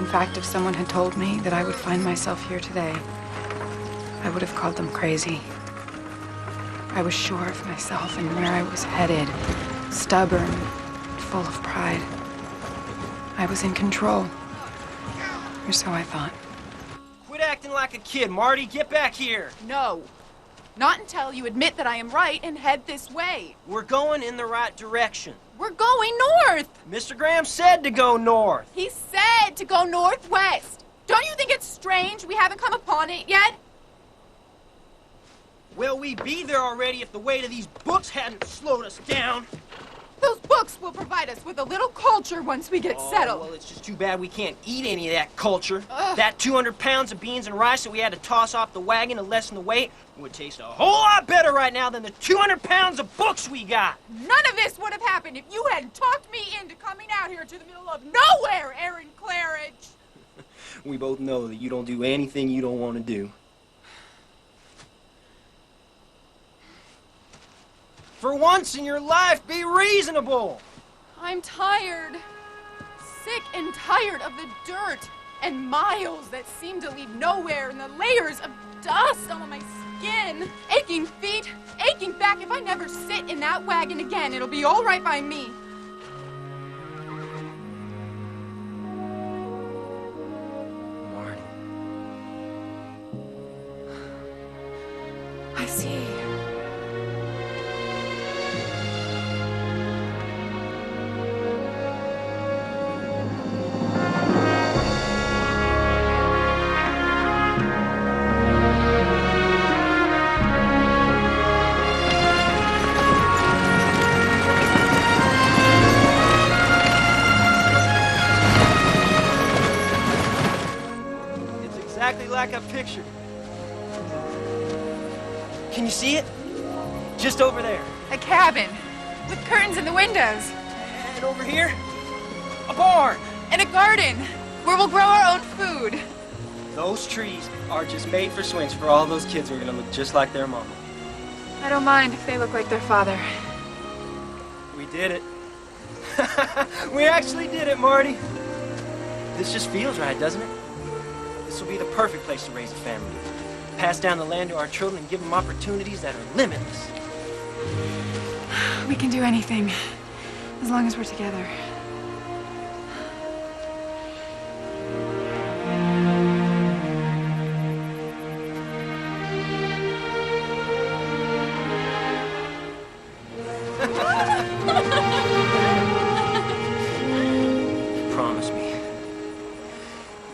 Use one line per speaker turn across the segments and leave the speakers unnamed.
fact, if someone had told me that I would find myself here today, I would have called them crazy. I was sure of myself and where I was headed, stubborn, full of pride. I was in control. Or so I thought.
Quit acting like a kid, Marty. Get back here.
No. Not until you admit that I am right and head this way.
We're going in the right direction.
We're going north.
Mr. Graham said to go north.
He said to go northwest. Don't you think it's strange we haven't come upon it yet?
Well, we'd be there already if the weight of these books hadn't slowed us down.
Those books will provide us with a little culture once we get settled.
Well, it's just too bad we can't eat any of that culture.
Ugh.
That 200 pounds of beans and rice that we had to toss off the wagon to lessen the weight would taste a whole lot better right now than the 200 pounds of books we got.
None of this would have happened if you hadn't talked me into coming out here to the middle of nowhere, Aaron Claridge.
We both know that you don't do anything you don't want to do. For once in your life, be reasonable.
I'm tired. Sick and tired of the dirt and miles that seem to lead nowhere and the layers of dust on my skin. Aching feet, aching back. If I never sit in that wagon again, it'll be all right by me.
Marty.
I see.
Exactly like I pictured. Can you see it? Just over there.
A cabin with curtains in the windows.
And over here, a barn.
And a garden where we'll grow our own food.
Those trees are just made for swings for all those kids who are gonna look just like their mama.
I don't mind if they look like their father.
We did it. We actually did it, Marty. This just feels right, doesn't it? This will be the perfect place to raise a family. Pass down the land to our children and give them opportunities that are limitless.
We can do anything, as long as we're together.
Promise me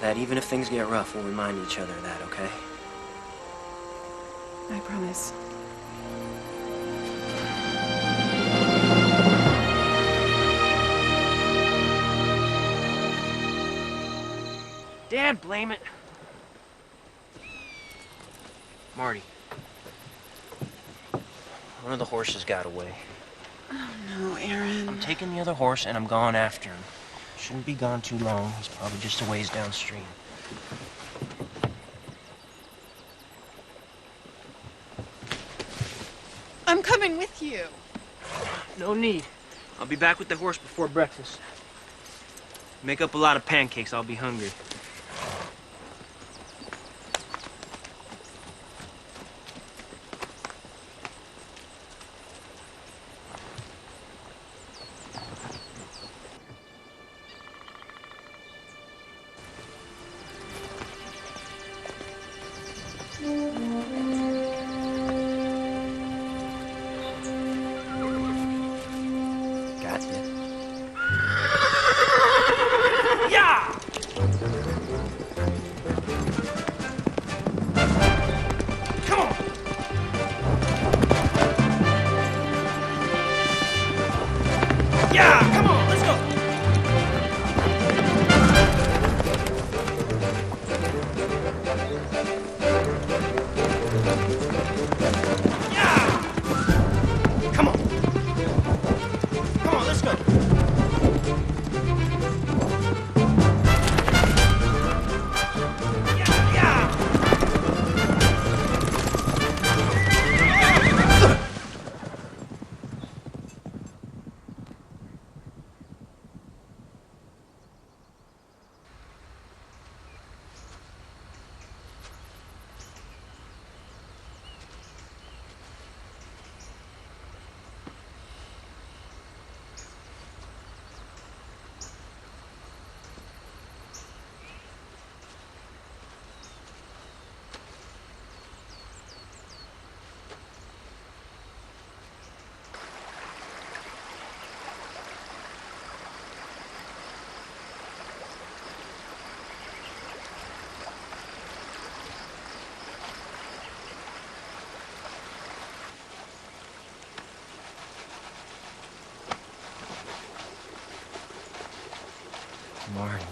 that even if things get rough, we'll remind each other of that, okay?
I promise.
Dad, blame it. Marty. One of the horses got away.
Oh, no, Aaron.
I'm taking the other horse and I'm going after him. Shouldn't be gone too long. He's probably just a ways downstream.
I'm coming with you.
No need. I'll be back with the horse before breakfast. Make up a lot of pancakes. I'll be hungry. Gotcha. Yeah! Marty.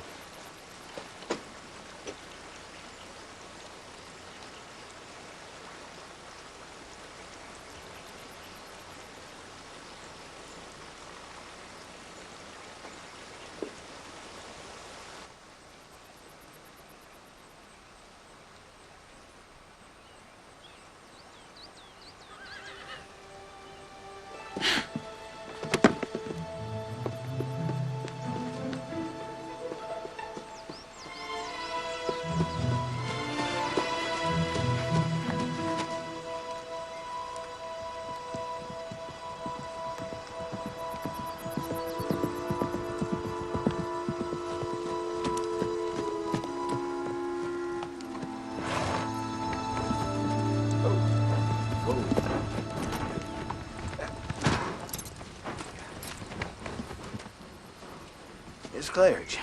It's Claridge.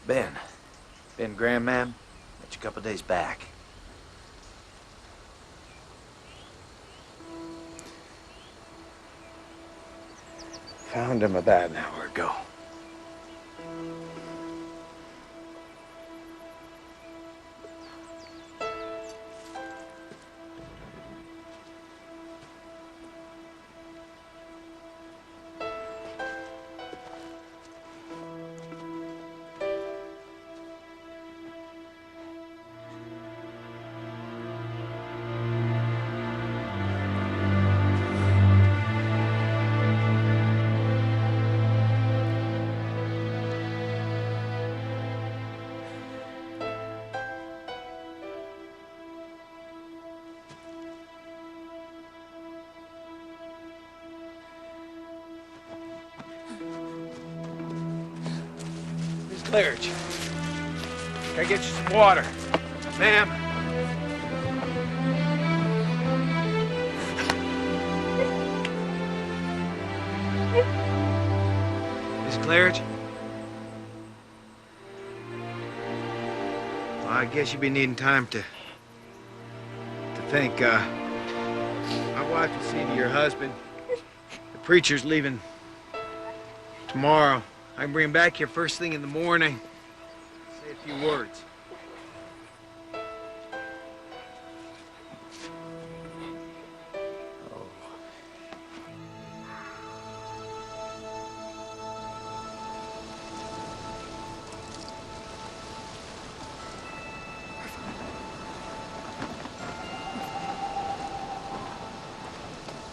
Ben. Ben Graham, ma'am. Met you a couple days back.
Found him about an hour ago. Claridge. Can I get you some water? Ma'am? Miss Claridge? Well, I guess you'll be needing time to think. My wife will see to your husband. The preacher's leaving tomorrow. I can bring him back here first thing in the morning. Say a few words.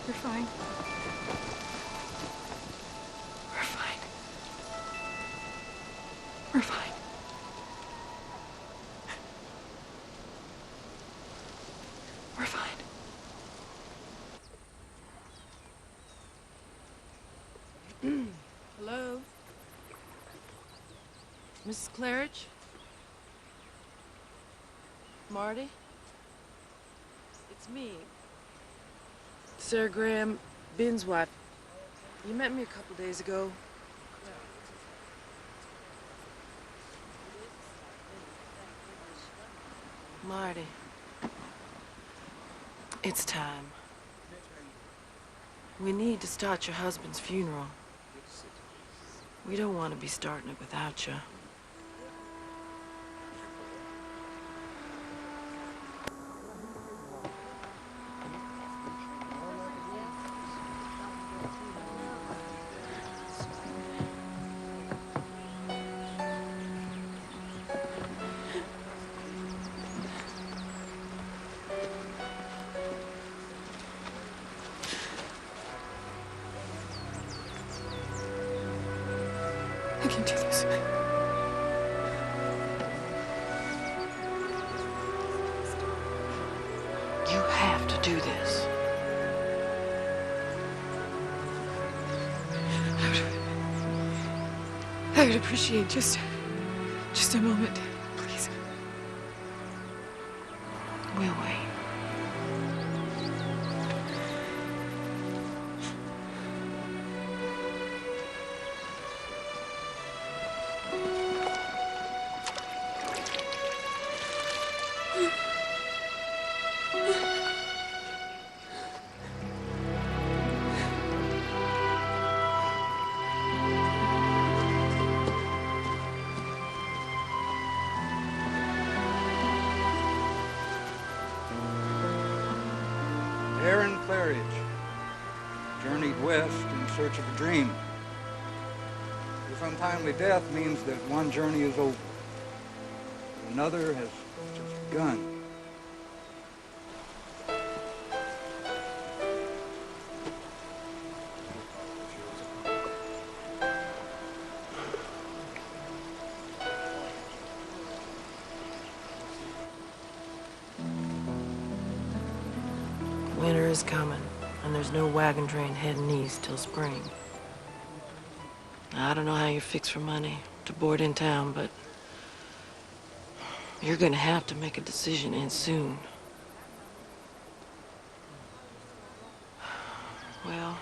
You're fine. We're fine. We're fine.
Hello? Mrs. Claridge? Marty? It's me. Sarah Graham, Ben's wife. You met me a couple days ago. Marty, it's time. We need to start your husband's funeral. We don't want to be starting it without you.
I can do this.
You have to do this.
I would appreciate just a moment, please.
We'll wait.
Claridge, journeyed west in search of a dream. This untimely death means that one journey is over. Another has just begun.
Winter is coming, and there's no wagon train heading east till spring. I don't know how you're fixed for money to board in town, but you're gonna have to make a decision, and soon. Well,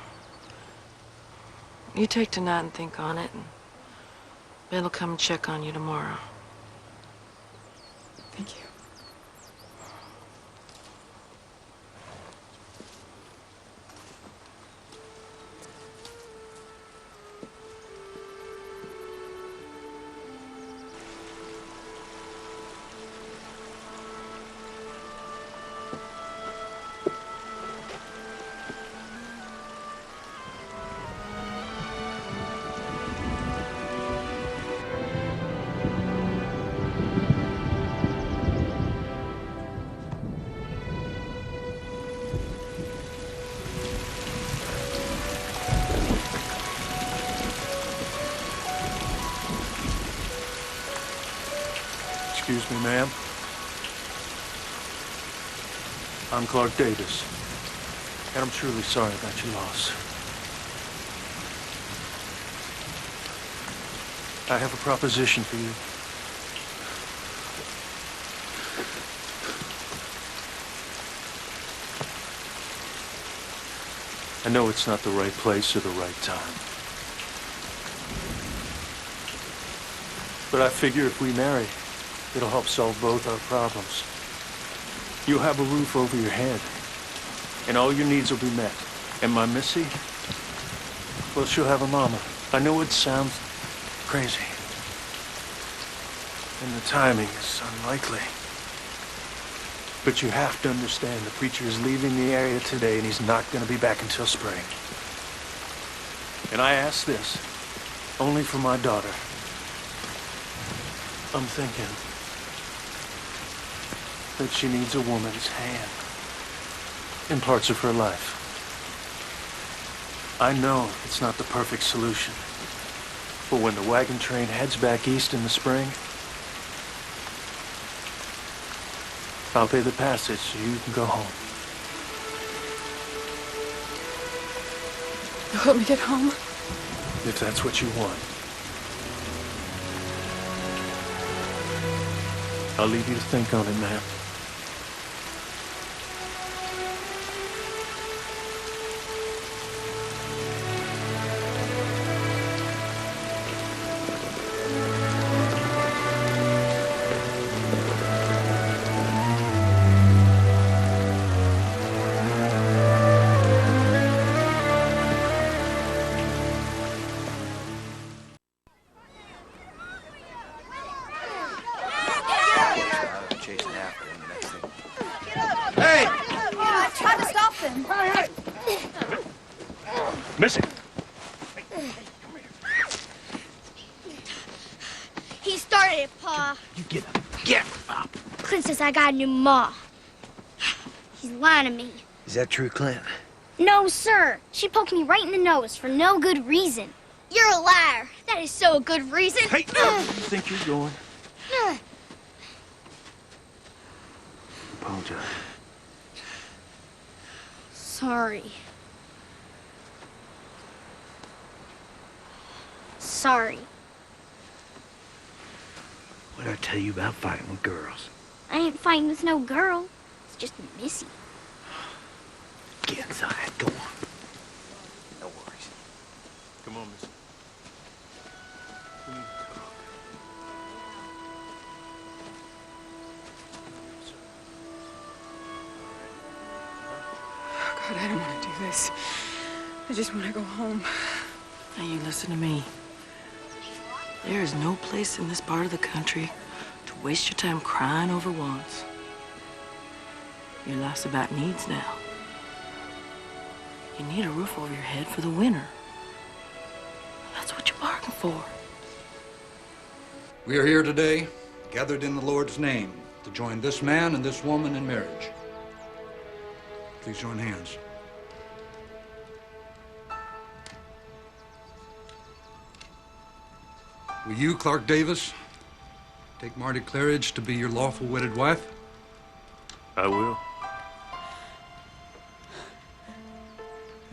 you take tonight and think on it, and Ben will come and check on you tomorrow.
Thank you.
Excuse me, ma'am. I'm Clark Davis, and I'm truly sorry about your loss. I have a proposition for you. I know it's not the right place or the right time. But I figure if we marry, it'll help solve both our problems. You'll have a roof over your head, and all your needs will be met. And my Missy, well, she'll have a mama. I know it sounds crazy, and the timing is unlikely. But you have to understand, the preacher is leaving the area today, and he's not going to be back until spring. And I ask this only for my daughter. I'm thinking that she needs a woman's hand in parts of her life. I know it's not the perfect solution, but when the wagon train heads back east in the spring, I'll pay the passage so you can go home.
You'll help me get home?
If that's what you want. I'll leave you to think on it, ma'am. Missy!
He started it, Pa.
You get up. Get up.
Clint says I got a new ma. He's lying to me.
Is that true, Clint?
No, sir. She poked me right in the nose for no good reason. You're a liar. That is so a good reason.
Hey, where do you think you're going? Apologize.
Sorry. Sorry.
What did I tell you about fighting with girls?
I ain't fighting with no girl. It's just Missy.
Get inside. Go on. No worries.
Come on, Missy. We need to talk.
Oh, God, I don't want to do this. I just want to go home.
Now you listen to me. There is no place in this part of the country to waste your time crying over wants. Your life's about needs now. You need a roof over your head for the winter. That's what you bargained for.
We are here today, gathered in the Lord's name, to join this man and this woman in marriage. Please join hands. Will you, Clark Davis, take Marty Claridge to be your lawful wedded wife?
I will.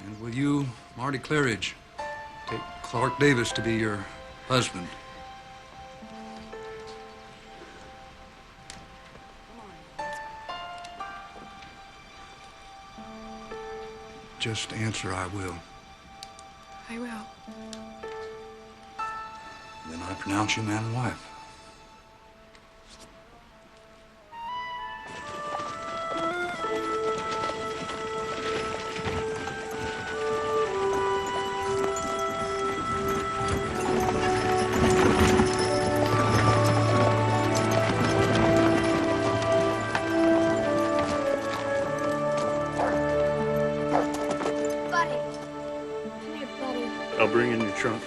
And will you, Marty Claridge, take Clark Davis to be your husband? Just answer, I will.
I will.
Then I pronounce you man and wife.
Buddy. Come here, buddy.
I'll bring in your trunk.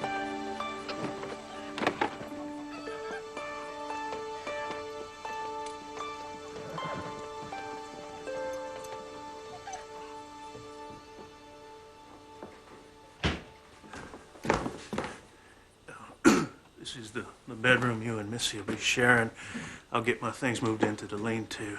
This is the bedroom you and Missy will be sharing. I'll get my things moved into the lean-to.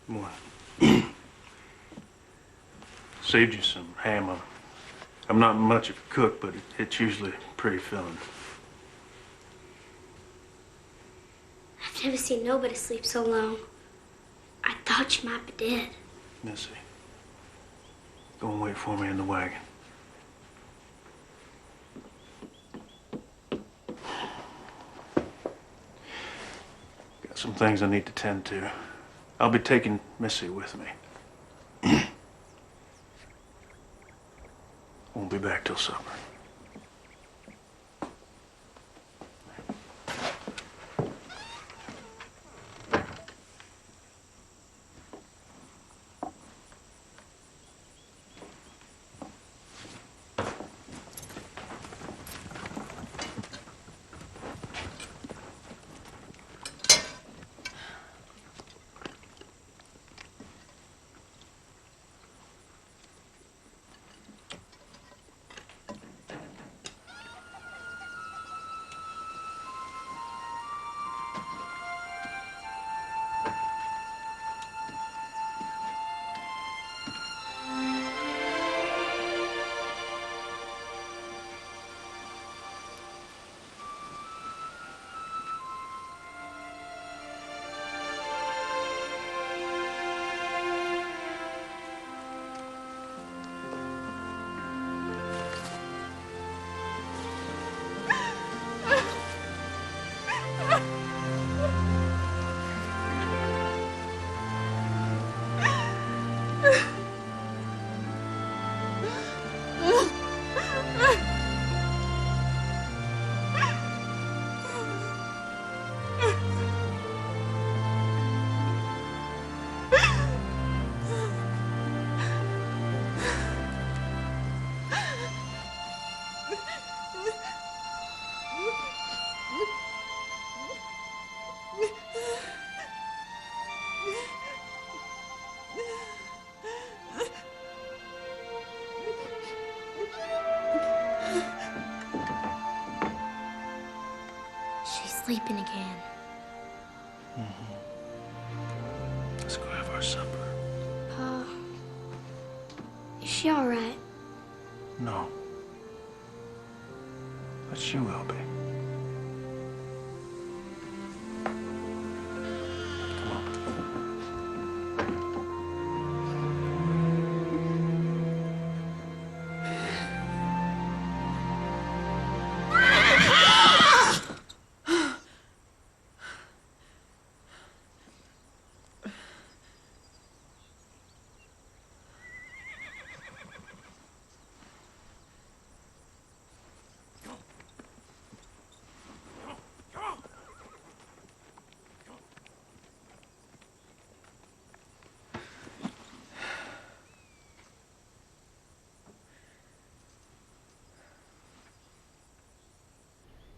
Morning. Saved you some ham. I'm not much of a cook, but it's usually pretty filling.
I've never seen nobody sleep so long. I thought you might be dead.
Missy, go and wait for me in the wagon. Got some things I need to tend to. I'll be taking Missy with me. Won't be back till supper.
She's sleeping again.
Let's go have our supper.
Pa, is she all right?
No. But she will be. Come on.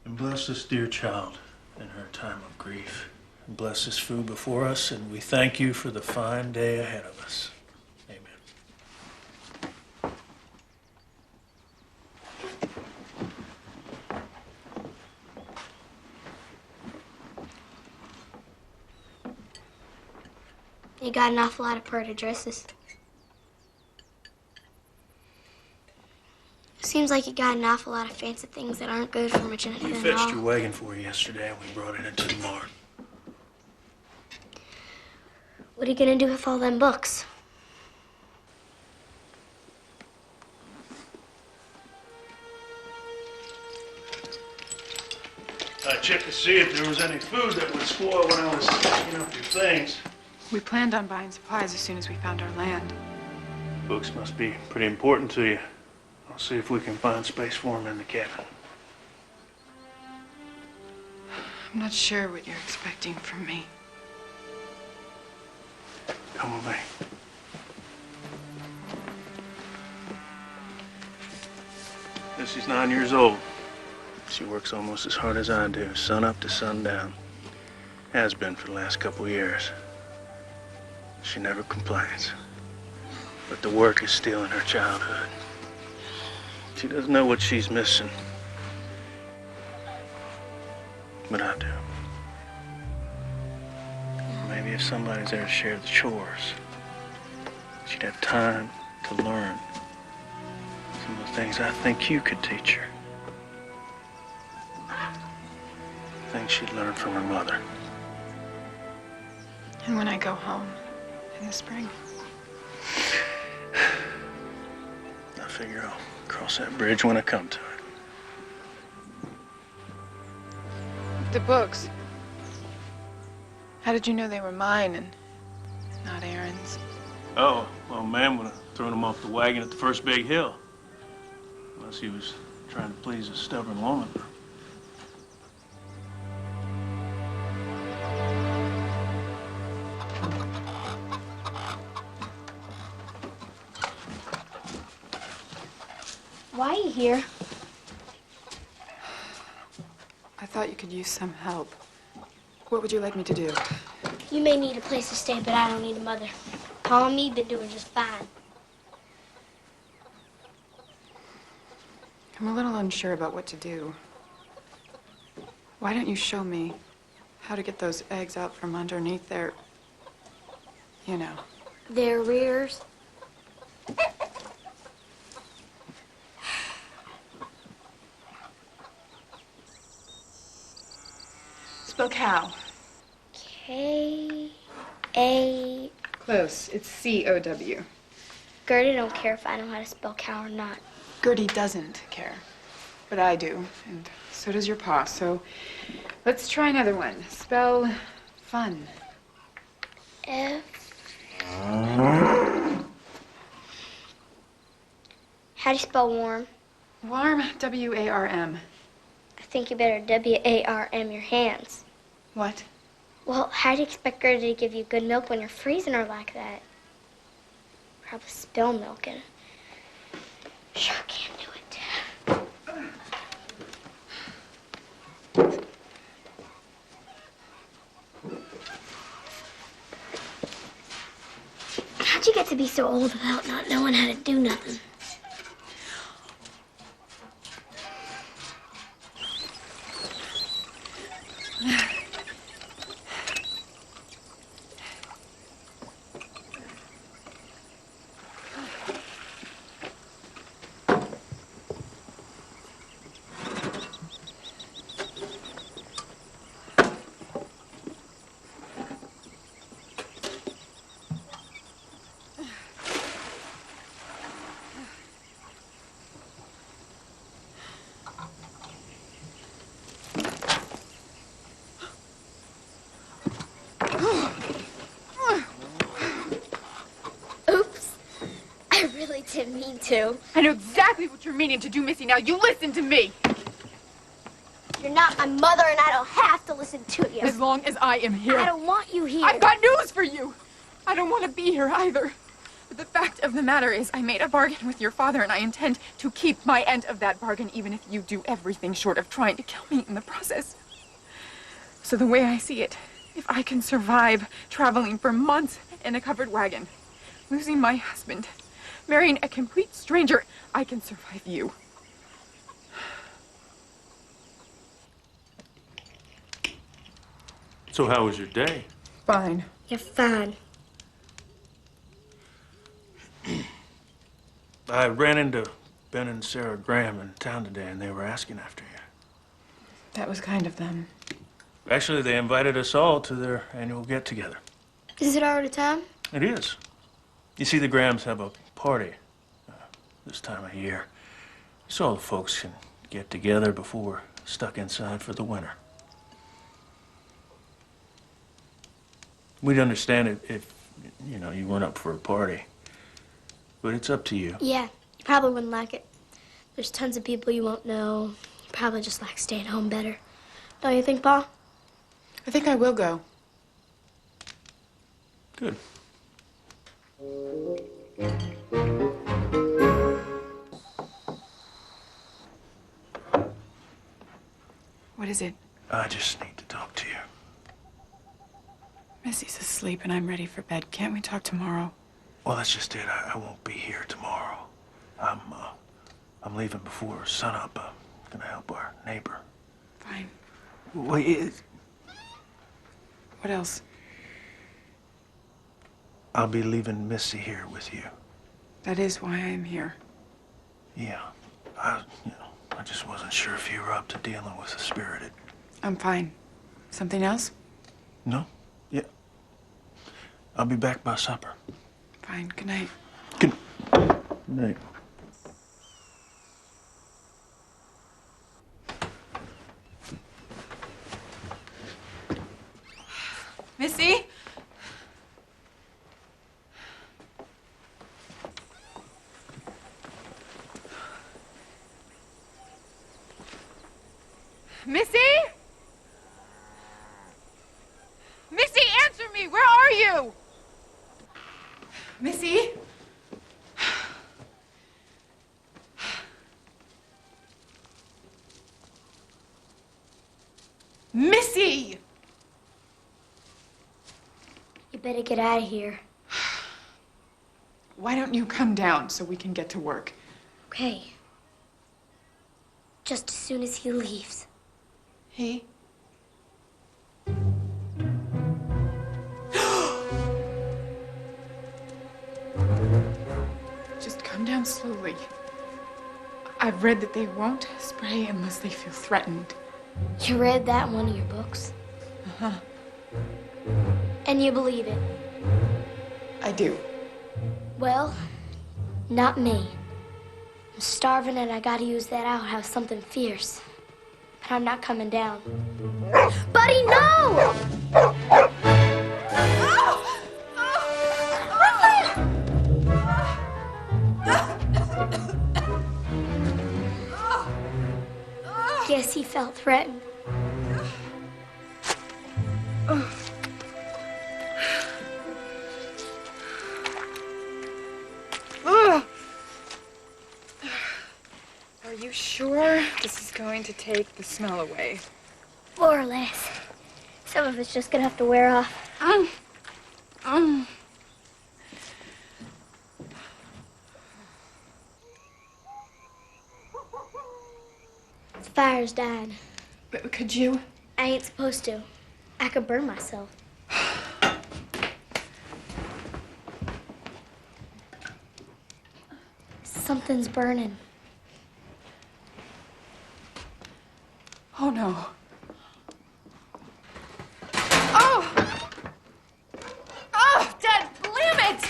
And bless this dear child in her time of grief. And bless this food before us, and we thank you for the fine day ahead of us. Amen.
You got an awful lot of pretty dresses. Seems like you got an awful lot of fancy things that aren't good for much anything
We
at
fetched
all.
your wagon for you yesterday, and we brought it into the barn.
What are you gonna do with all them books?
I checked to see if there was any food that would spoil when I was packing up your things.
We planned on buying supplies as soon as we found our land.
Books must be pretty important to you. I'll see if we can find space for them in the cabin.
I'm not sure what you're expecting from me.
Come with me. Missy's 9 years old. She works almost as hard as I do, sun up to sundown. Has been for the last couple years. She never complains. But the work is stealing her childhood. She doesn't know what she's missing. But I do. Maybe if somebody's there to share the chores, she'd have time to learn some of the things I think you could teach her. Things she'd learned from her mother.
And when I go home in the spring?
I figure I'll cross that bridge when I come to it.
The books. How did you know they were mine and not Aaron's?
Oh, well, man would have thrown him off the wagon at the first big hill. Unless he was trying to please a stubborn woman.
Why are you here?
I thought you could use some help. What would you like me to do?
You may need a place to stay, but I don't need a mother. Paul and me been doing just fine.
I'm a little unsure about what to do. Why don't you show me how to get those eggs out from underneath their, you know.
Their rears.
Spell cow.
K-A...
Close. It's C-O-W.
Gertie don't care if I know how to spell cow or not.
Gertie doesn't care, but I do, and so does your pa. So let's try another one. Spell fun.
F... How do you spell warm?
Warm, W-A-R-M.
I think you better W-A-R-M your hands.
What?
Well, how do you expect Gertie to give you good milk when you're freezing her like that? Probably spill milk and sure can't do it. How'd you get to be so old without not knowing how to do nothing? Oops. I really didn't mean to.
I know exactly what you're meaning to do, Missy. Now you listen to me.
You're not my mother and I don't have to listen to you.
As long as I am here.
I don't want you here.
I've got news for you. I don't want to be here either. But the fact of the matter is I made a bargain with your father and I intend to keep my end of that bargain even if you do everything short of trying to kill me in the process. So the way I see it, if I can survive traveling for months in a covered wagon, losing my husband, marrying a complete stranger, I can survive you.
So how was your day?
Fine.
You're fine.
I ran into Ben and Sarah Graham in town today, and they were asking after you.
That was kind of them.
Actually, they invited us all to their annual get-together.
Is it already time?
It is. You see, the Grahams have a party this time of year, so all the folks can get together before we're stuck inside for the winter. We'd understand it if, you know, you weren't up for a party. But it's up to you.
Yeah, you probably wouldn't like it. There's tons of people you won't know. You probably just like staying home better. Don't you think, Pa?
I think I will go.
Good.
What is it?
I just need to talk to you.
Missy's asleep and I'm ready for bed. Can't we talk tomorrow?
Well, that's just it. I won't be here tomorrow. I'm leaving before sunup. I'm gonna help our neighbor.
Fine.
Wait,
What else?
I'll be leaving Missy here with you.
That is why I'm here.
Yeah. I just wasn't sure if you were up to dealing with a spirited.
I'm fine. Something else?
No? Yeah. I'll be back by supper.
Fine. Good night.
Good night.
Missy? Missy? Missy, answer me! Where are you? Missy? Missy!
You better get out of here.
Why don't you come down so we can get to work?
Okay. Just as soon as he leaves.
He? Just come down slowly. I've read that they won't spray unless they feel threatened.
You read that in one of your books?
Uh-huh.
And you believe it?
I do.
Well, not me. I'm starving and I gotta use that outhouse something fierce. But I'm not coming down. Buddy, no! Guess he felt threatened.
Are you sure this is going to take the smell away?
More or less. Some of it's just gonna have to wear off. The fire's dying.
But could you?
I ain't supposed to. I could burn myself. Something's burning.
Oh, no. Oh! Oh, Dad, blam it!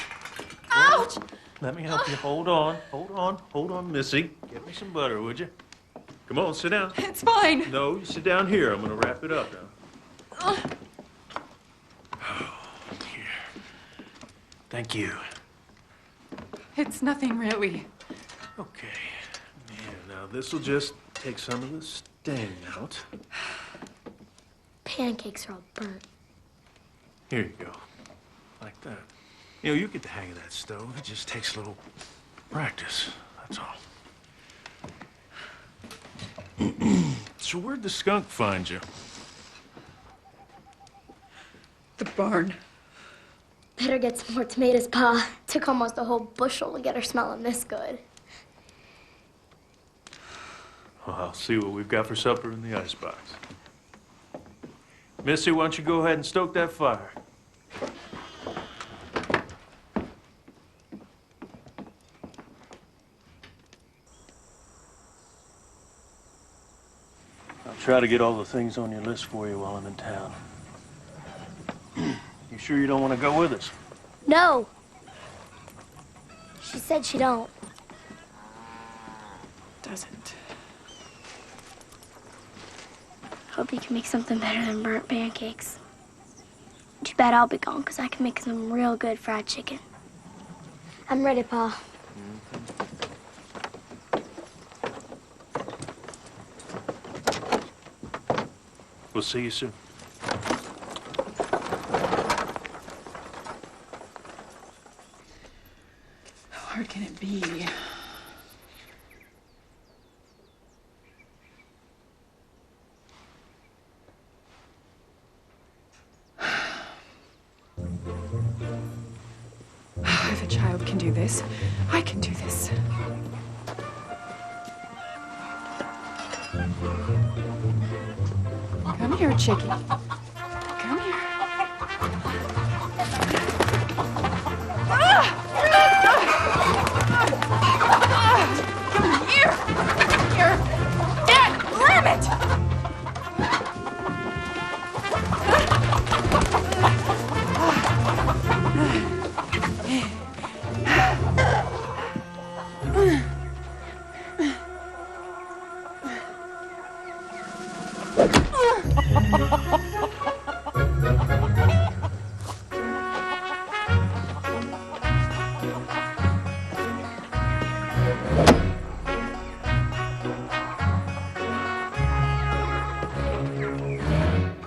Ouch!
Let me help you. Hold on, hold on, Missy. Get me some butter, would you? Come on, sit down.
It's fine.
No, you sit down here. I'm gonna wrap it up now. Oh, here. Thank you.
It's nothing really.
Okay. Yeah, now this'll just take some of the sting out.
Pancakes are all burnt.
Here you go. Like that. You know, you get the hang of that stove. It just takes a little practice, that's all. So where'd the skunk find you?
The barn.
Better get some more tomatoes, Pa. Took almost a whole bushel to get her smelling this good.
Well, I'll see what we've got for supper in the icebox. Missy, why don't you go ahead and stoke that fire? I'll try to get all the things on your list for you while I'm in town. You sure you don't want to go with us?
No. She said she don't.
Doesn't.
Hope you can make something better than burnt pancakes. Too bad I'll be gone, because I can make some real good fried chicken. I'm ready, Pa.
We'll see you soon.
How hard can it be? If a child can do this, I can do this. Come here, Chicky. Come here. Come here. Come here. Dad, blam it!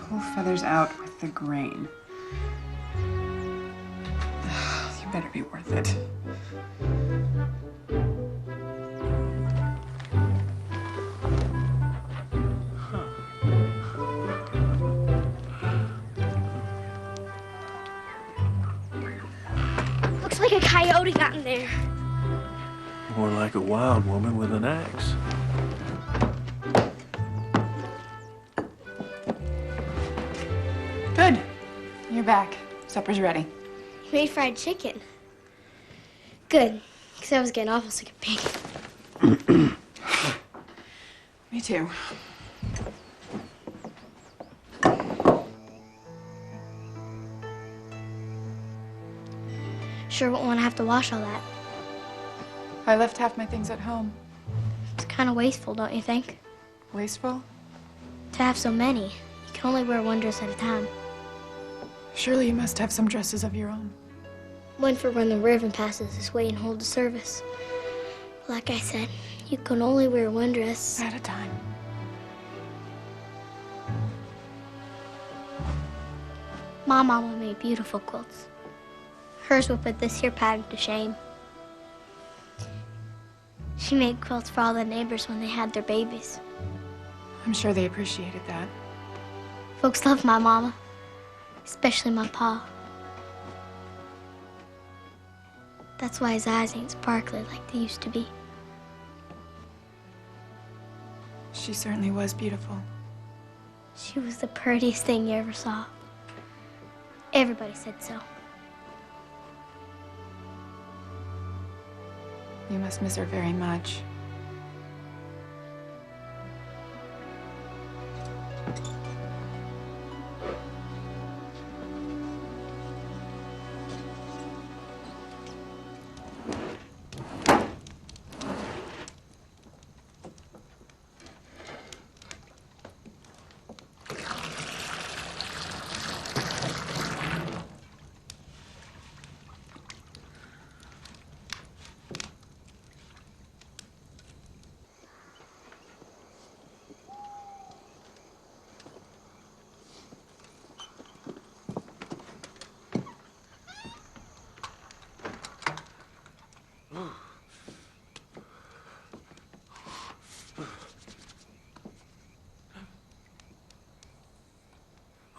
Pull feathers out with the grain. You better be worth it.
Looks like a coyote got in there.
More like a wild woman with an axe.
Good. You're back. Supper's ready.
You made fried chicken. Good, because I was getting awful sick of bacon.
Me too.
Sure won't want to have to wash all that.
I left half my things at home.
It's kind of wasteful, don't you think?
Wasteful?
To have so many. You can only wear one dress at a time.
Surely you must have some dresses of your own.
One for when the Reverend passes this way and holds a service. Like I said, you can only wear one dress
At a time.
My mama made beautiful quilts. Hers will put this here pattern to shame. She made quilts for all the neighbors when they had their babies.
I'm sure they appreciated that.
Folks love my mama, especially my pa. That's why his eyes ain't sparkly like they used to be.
She certainly was beautiful.
She was the prettiest thing you ever saw. Everybody said so.
You must miss her very much.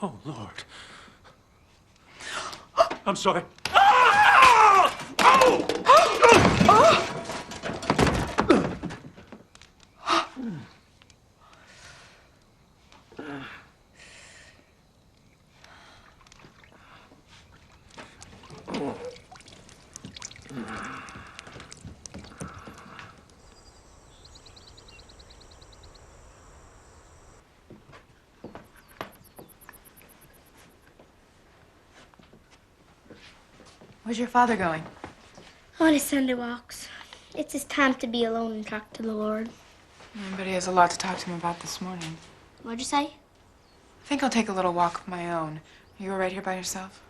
Oh, Lord. I'm sorry. Ah! Oh!
Where's your father going?
On his Sunday walks. It's his time to be alone and talk to the Lord.
But he has a lot to talk to him about this morning.
What'd you say?
I think I'll take a little walk of my own. Are you all right here by yourself?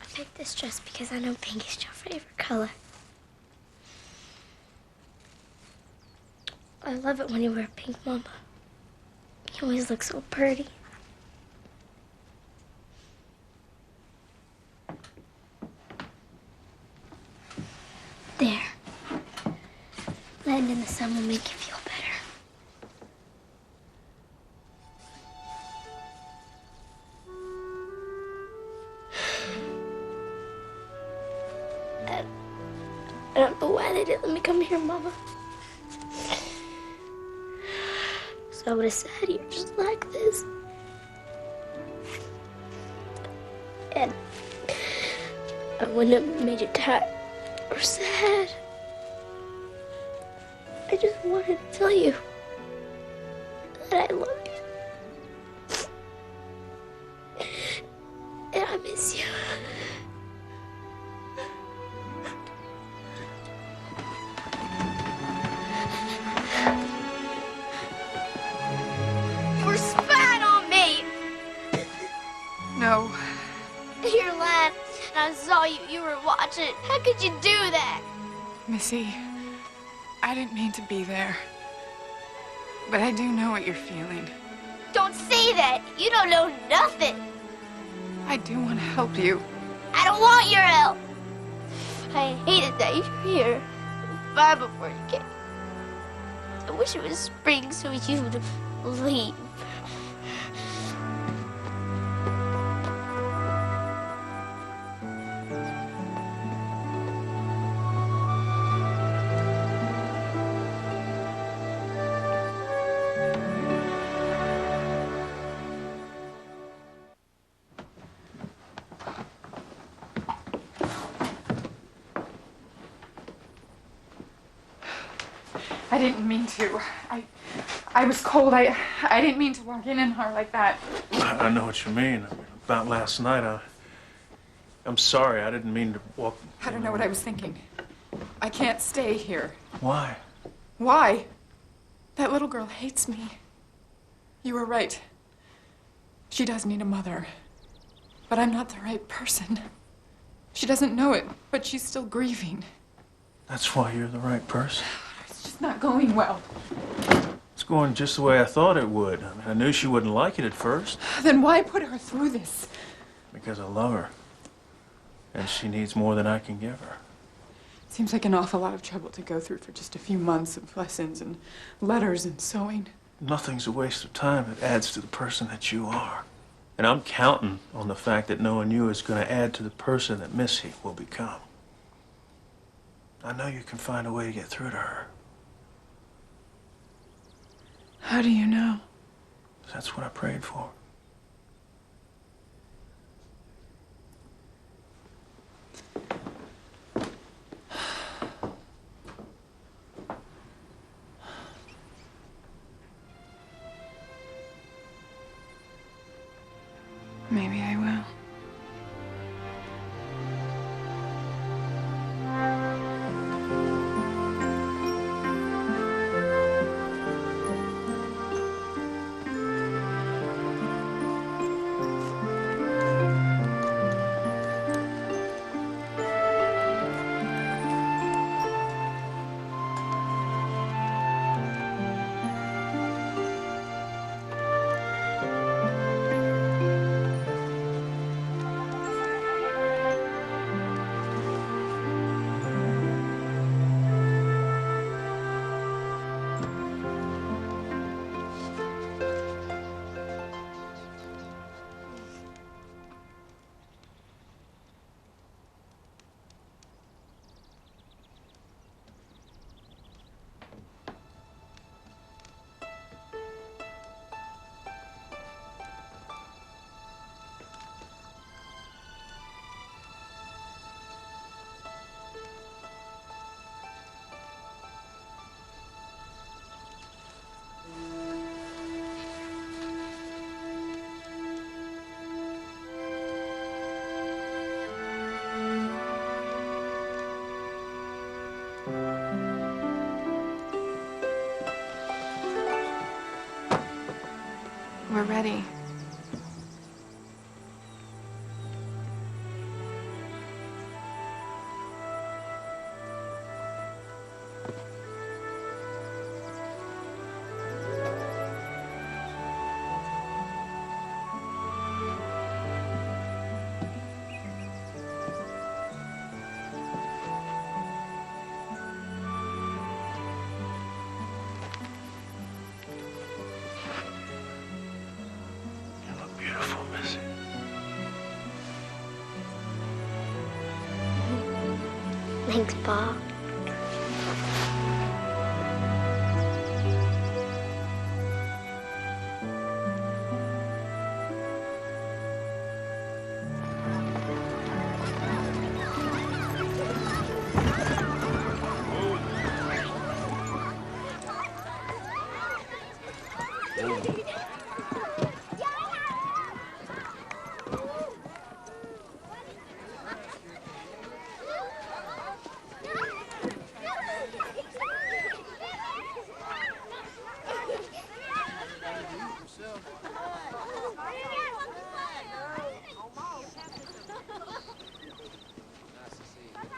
I picked this dress because I know pink is your favorite color. I love it when you wear pink, Mama. You always look so pretty. There. Laying in the sun will make you feel better. I don't know why they didn't let me come here, Mama. So I would have sat here just like this. And I wouldn't have made you tired or sad. I just wanted to tell you that I love you. And I miss you. You were spying on me.
No.
You're lying. And I saw you. You were watching. How could you do that?
Missy, I didn't mean to be there. But I do know what you're feeling.
Don't say that. You don't know nothing.
I do want to help you.
I don't want your help. I hate it that you're here. Fine before you came. I wish it was spring so you'd leave.
I didn't mean to. I was cold. I didn't mean to walk in her like that.
I know what you mean. About last night, I'm sorry. I didn't mean to walk.
I don't know what I was thinking.
I can't stay here.
Why?
Why? That little girl hates me. You were right. She does need a mother. But I'm not the right person. She doesn't know it, but she's still grieving.
That's why you're the right person.
It's just not going well.
It's going just the way I thought it would. I mean, I knew she wouldn't like it at first.
Then why put her through this?
Because I love her. And she needs more than I can give her.
Seems like an awful lot of trouble to go through for just a few months of lessons and letters and sewing.
Nothing's a waste of time. It adds to the person that you are. And I'm counting on the fact that knowing you is going to add to the person that Missy will become. I know you can find a way to get through to her.
How do you know?
That's what I prayed for.
Maybe I will. We're ready.
Thanks, Pa.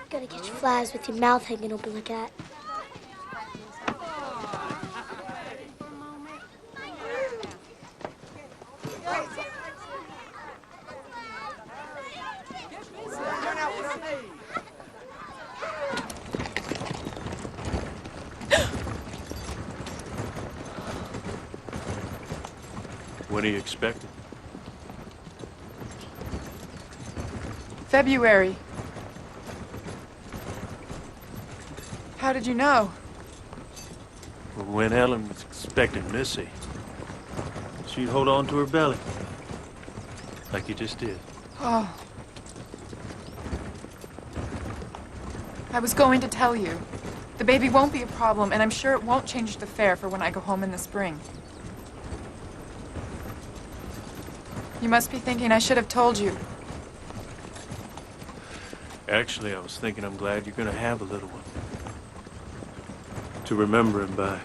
Gotta catch flies with your mouth hanging open like that.
When are you expecting?
February. How did you know?
When Helen was expecting Missy, she'd hold on to her belly. Like you just did.
Oh. I was going to tell you. The baby won't be a problem, and I'm sure it won't change the fare for when I go home in the spring. You must be thinking I should have told you.
Actually, I was thinking I'm glad you're gonna have a little one. to remember him by.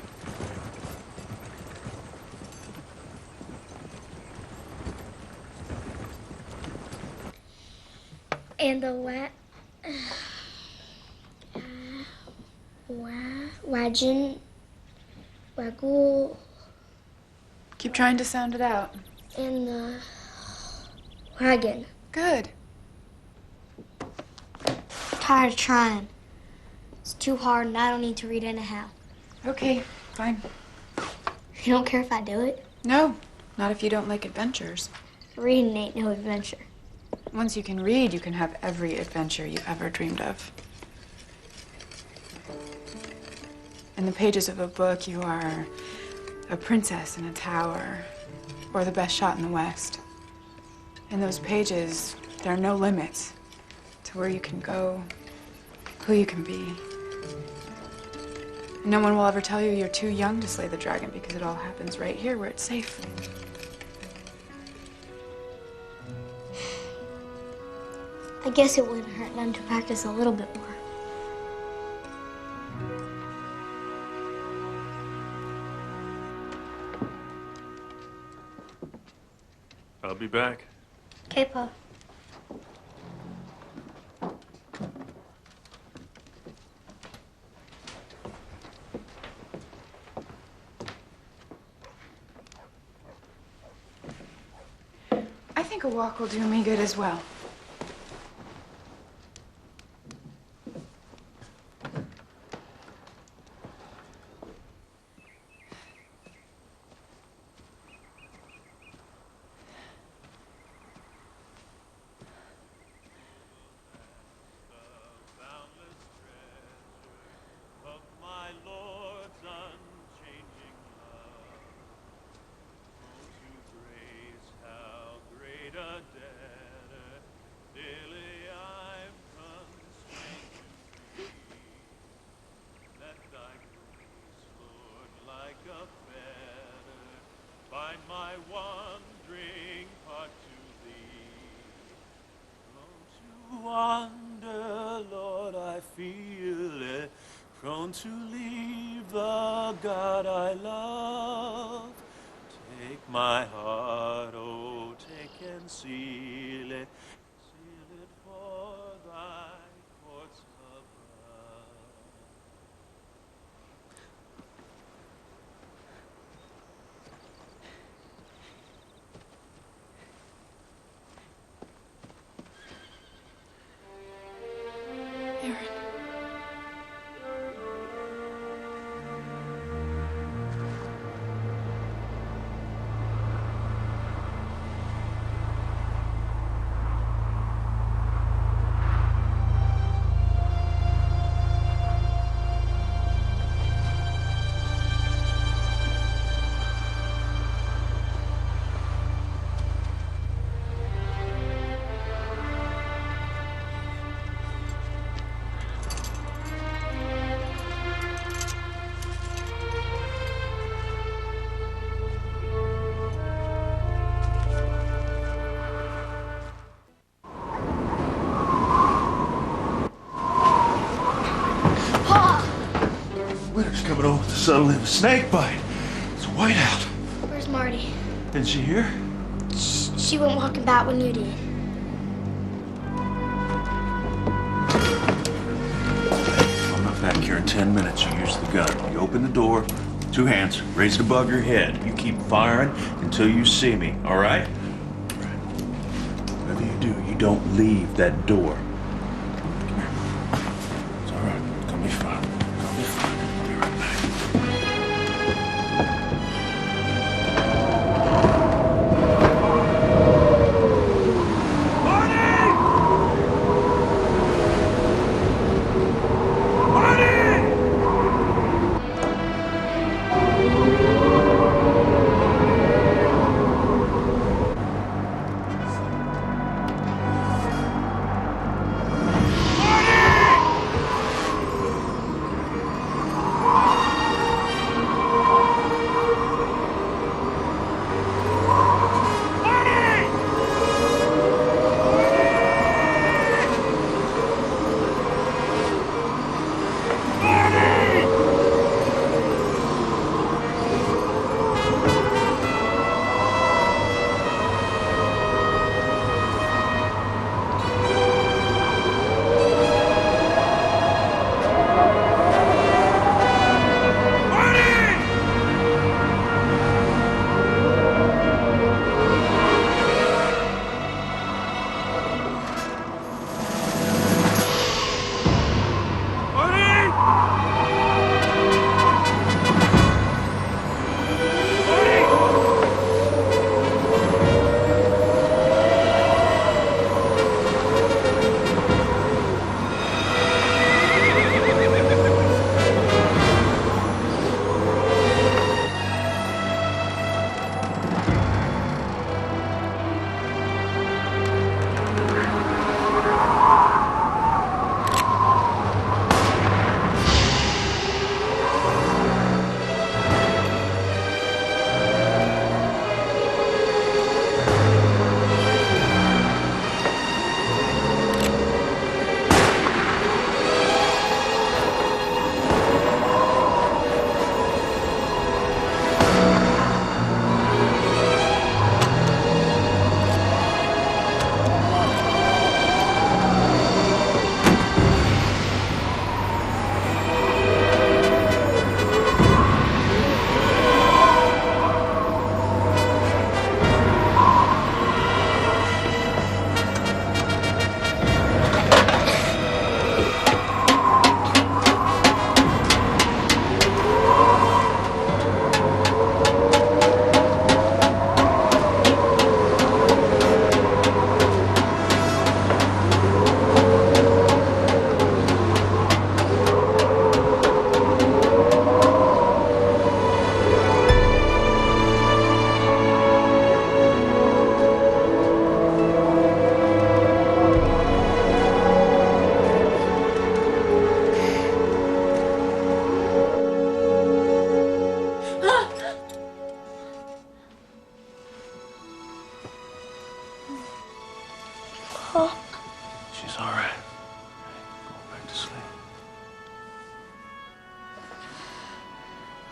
And the waggle,
Keep trying to sound it out.
and the wagon.
Good.
Tired of trying. It's too hard and I don't need to read anyhow.
Okay, fine.
You don't care if I do it?
No, not if you don't like adventures.
Reading ain't no adventure.
Once you can read, you can have every adventure you ever dreamed of. In the pages of a book, you are a princess in a tower, or the best shot in the West. In those pages, there are no limits to where you can go, who you can be. No one will ever tell you you're too young to slay the dragon because it all happens right here where it's safe.
I guess it wouldn't hurt none to practice a little bit more.
I'll be back.
Okay, Pa.
I think a walk will do me good as well.
To leave the God I love. Take my heart, oh, take and seal it for thy courts above.
Aaron.
Winter's coming over with the suddenly of a snake bite. It's white out.
Where's Marty?
Isn't she here?
She went walking back when you did.
I'm not back here in 10 minutes. You use the gun. You open the door, 2 hands, raise it above your head. You keep firing until you see me, all right? Whatever you do, you don't leave that door. Come here. It's all right. It's gonna be fine. It's gonna be fine. I'll be right back.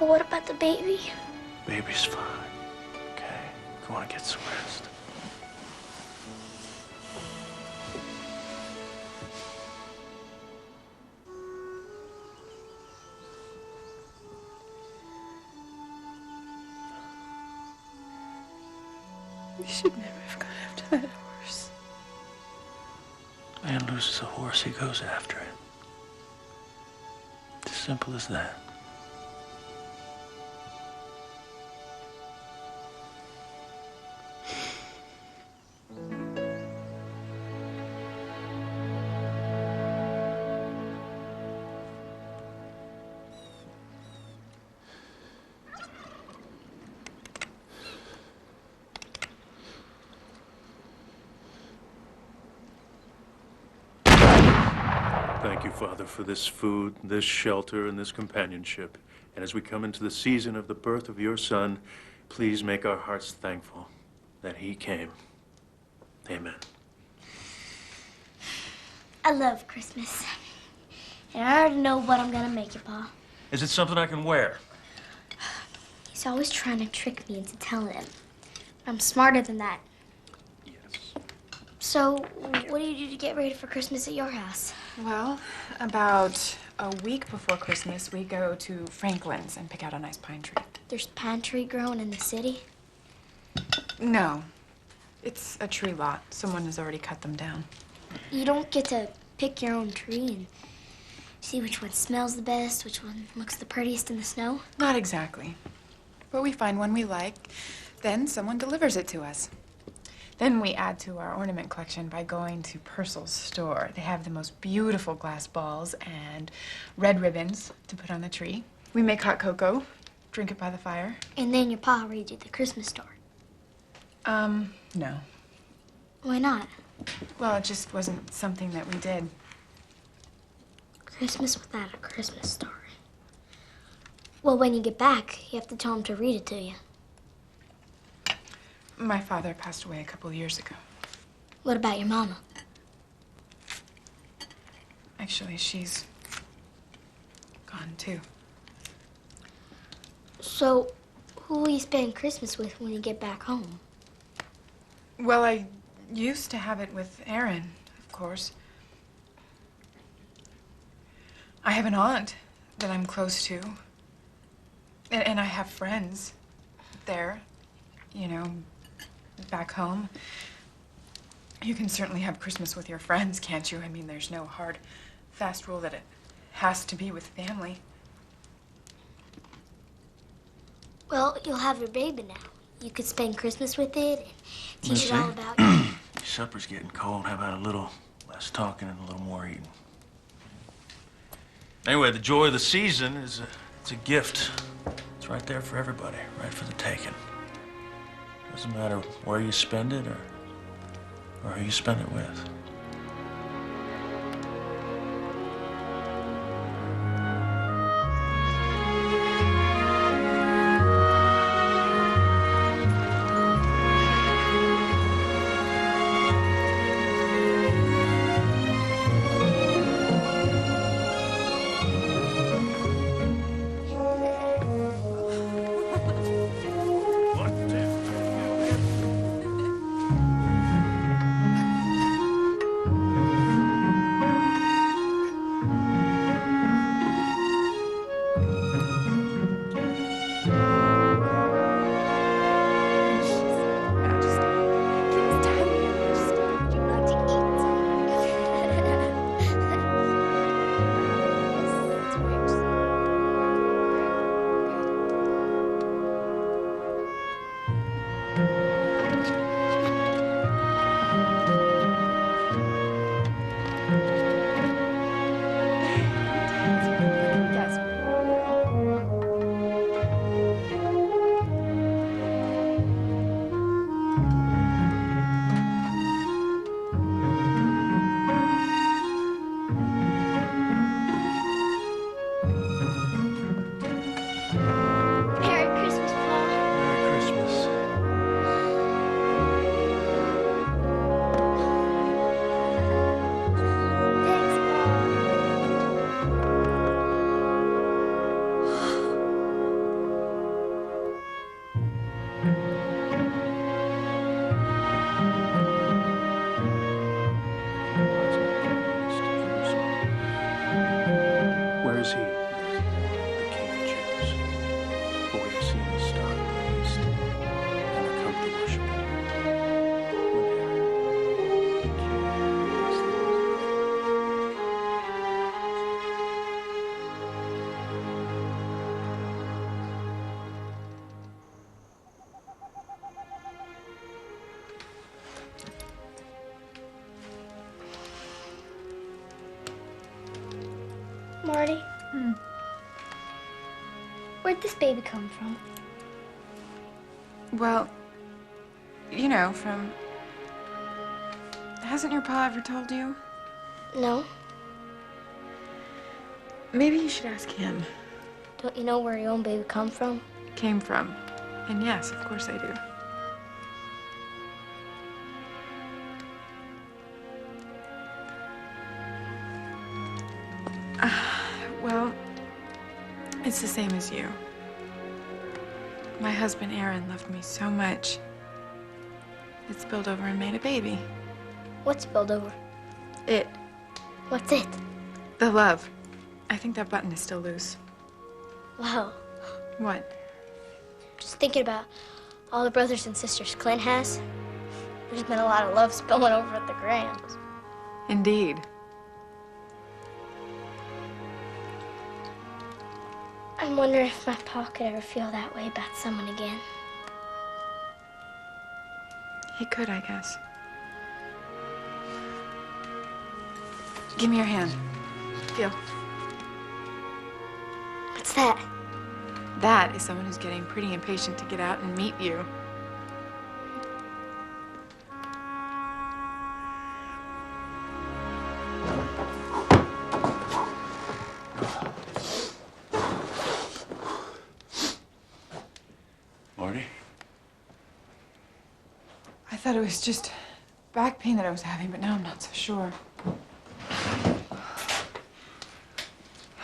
But what about the baby?
Baby's fine. Okay? Go on and get some rest.
We should never have gone after that horse.
Man loses a horse, he goes after it. It's as simple as that. Thank you, Father, for this food, this shelter, and this companionship. And as we come into the season of the birth of your Son, please make our hearts thankful that he came. Amen.
I love Christmas. And I already know what I'm gonna make you, Pa.
Is it something I can wear?
He's always trying to trick me into telling him. I'm smarter than that.
Yes.
So, what do you do to get ready for Christmas at your house?
Well, about a week before Christmas, we go to Franklin's and pick out a nice pine tree.
There's pine tree growing in the city?
No. It's a tree lot. Someone has already cut them down.
You don't get to pick your own tree and see which one smells the best, which one looks the prettiest in the snow?
Not exactly. But we find one we like, then someone delivers it to us. Then we add to our ornament collection by going to Purcell's store. They have the most beautiful glass balls and red ribbons to put on the tree. We make hot cocoa, drink it by the fire.
And then your pa reads you the Christmas story.
No.
Why not?
Well, it just wasn't something that we did.
Christmas without a Christmas story. Well, when you get back, you have to tell him to read it to you.
My father passed away a couple years ago.
What about your mama?
Actually, she's gone too.
So, who will you spend Christmas with when you get back home?
Well, I used to have it with Aaron, of course. I have an aunt that I'm close to. And I have friends there, you know, back home. You can certainly have Christmas with your friends, can't you? I mean, there's no hard, fast rule that it has to be with family.
Well, you'll have your baby now. You could spend Christmas with it and teach
Missy?
it all about you.
Supper's getting cold. How about a little less talking and a little more eating? Anyway, the joy of the season is it's a gift. It's right there for everybody, right for the taking. Doesn't matter where you spend it or who you spend it with.
Where'd this baby come from?
Well, you know, from... Hasn't your pa ever told you?
No.
Maybe you should ask him.
Don't you know where your own baby come from?
Came from. And yes, of course I do. Well, it's the same as you. My husband, Aaron, loved me so much. It spilled over and made a baby.
What spilled over?
It.
What's it?
The love. I think that button is still loose.
Wow.
What?
Just thinking about all the brothers and sisters Clint has. There's been a lot of love spilling over at the Grahams.
Indeed.
I'm wondering if my pa could ever feel that way about someone again.
He could, I guess. Give me your hand. Feel.
What's that?
That is someone who's getting pretty impatient to get out and meet you.
Marty?
I thought it was just back pain that I was having, but now I'm not so sure.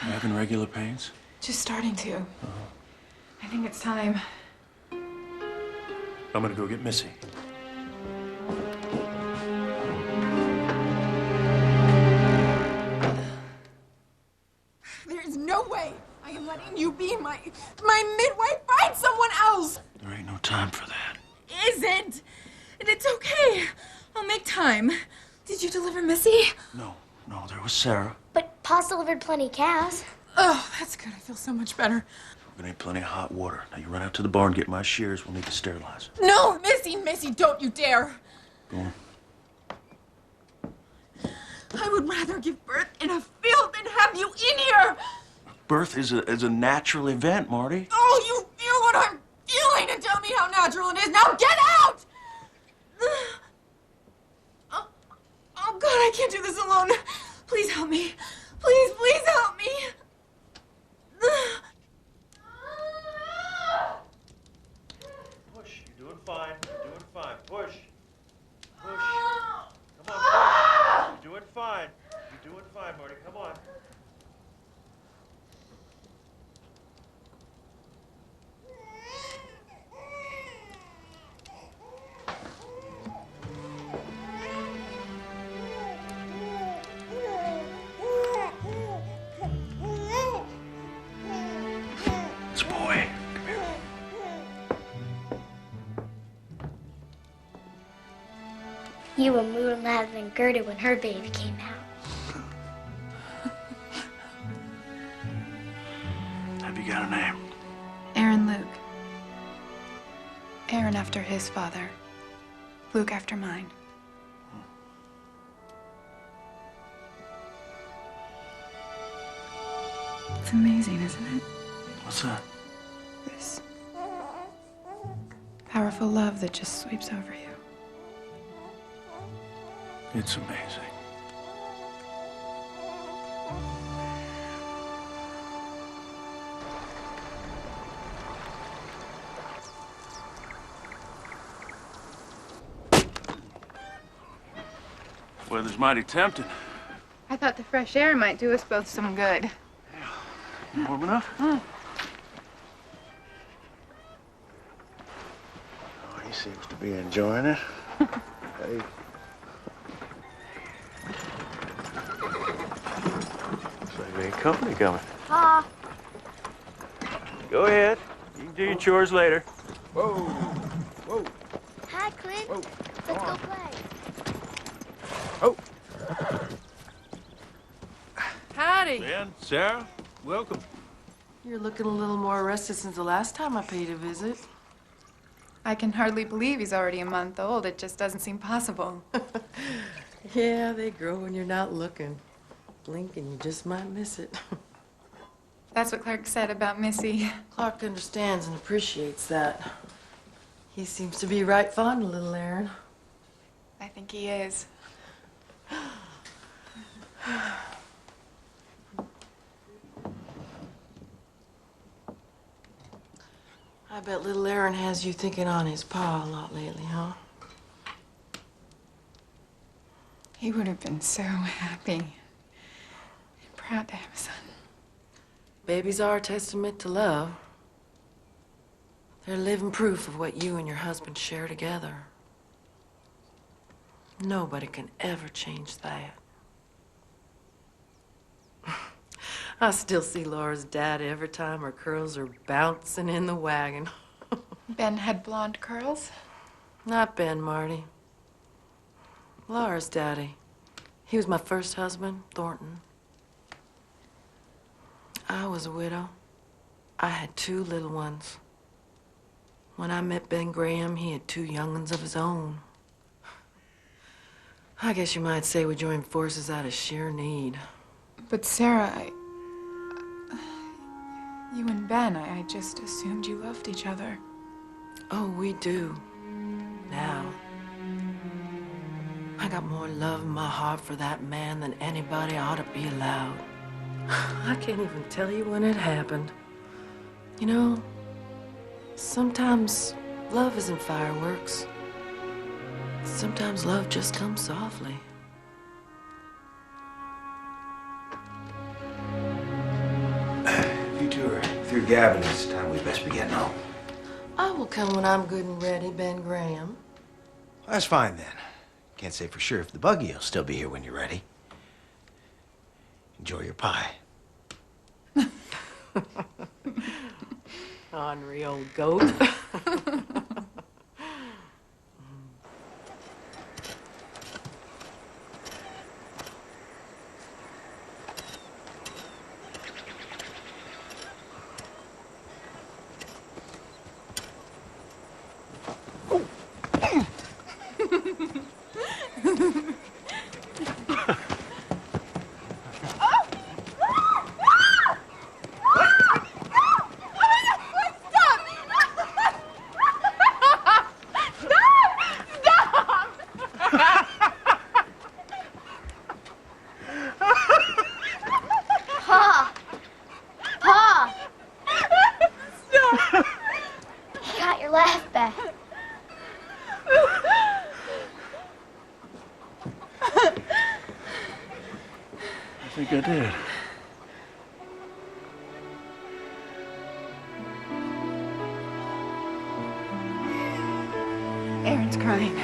You having regular pains?
Just starting to. I think it's time.
I'm gonna go get Missy.
There is no way I am letting you be my midwife. Find someone else.
There ain't no time for that.
Isn't. And it's okay. I'll make time. Did you deliver Missy?
No, there was Sarah.
But Pa's delivered plenty of cows.
Oh, that's good. I feel so much better.
We're gonna need plenty of hot water. Now you run out to the barn, get my shears. We'll need to sterilize her.
No, Missy, don't you dare.
Go on.
I would rather give birth in a field than have you in here.
Birth is a natural event, Marty.
Oh, you feel what I'm feeling and tell me how natural it is. Now get out! Oh, God, I can't do this alone. Please help me. Please help me.
Push. You're doing fine. You're doing fine. Push. Push. Come on, push. You're doing fine. You're doing fine, Marty. Come on. This boy. Come here.
You were moving louder than Gerda when her baby came out.
Have you got a name?
Aaron Luke. Aaron after his father. Luke after mine. It's amazing, isn't it?
What's that?
This powerful love that just sweeps over you.
It's amazing. Weather's mighty tempting.
I thought the fresh air might do us both some good.
Warm enough?
Oh, he seems to be enjoying it. Hey.
Looks like we ain't company coming.
Pa.
Go ahead. You can do your chores later.
Whoa.
Hi, Clint.
Whoa.
Let's go play.
Oh.
Howdy.
Ben, Sarah, welcome.
You're looking a little more arrested since the last time I paid a visit.
I can hardly believe he's already a month old. It just doesn't seem possible.
Yeah, they grow when you're not looking. Blink and you just might miss it.
That's what Clark said about Missy.
Clark understands and appreciates that. He seems to be right fond of little Aaron.
I think he is.
I bet little Aaron has you thinking on his pa a lot lately, huh?
He would have been so happy and proud to have a son.
Babies are a testament to love. They're living proof of what you and your husband share together. Nobody can ever change that. I still see Laura's dad every time her curls are bouncing in the wagon.
Ben had blonde curls?
Not Ben, Marty. Laura's daddy. He was my first husband, Thornton. I was a widow. I had 2 little ones. When I met Ben Graham, he had 2 young'uns of his own. I guess you might say we joined forces out of sheer need.
But Sarah, you and Ben, I just assumed you loved each other.
Oh, we do. Now. I got more love in my heart for that man than anybody ought to be allowed. I can't even tell you when it happened. You know, sometimes love isn't fireworks. Sometimes love just comes softly.
If you two are through gabbing, it's time we best be getting home.
I will come when I'm good and ready, Ben Graham.
That's fine then. Can't say for sure if the buggy will still be here when you're ready. Enjoy your pie.
Ornery old goat.
I think I did.
Aaron's crying.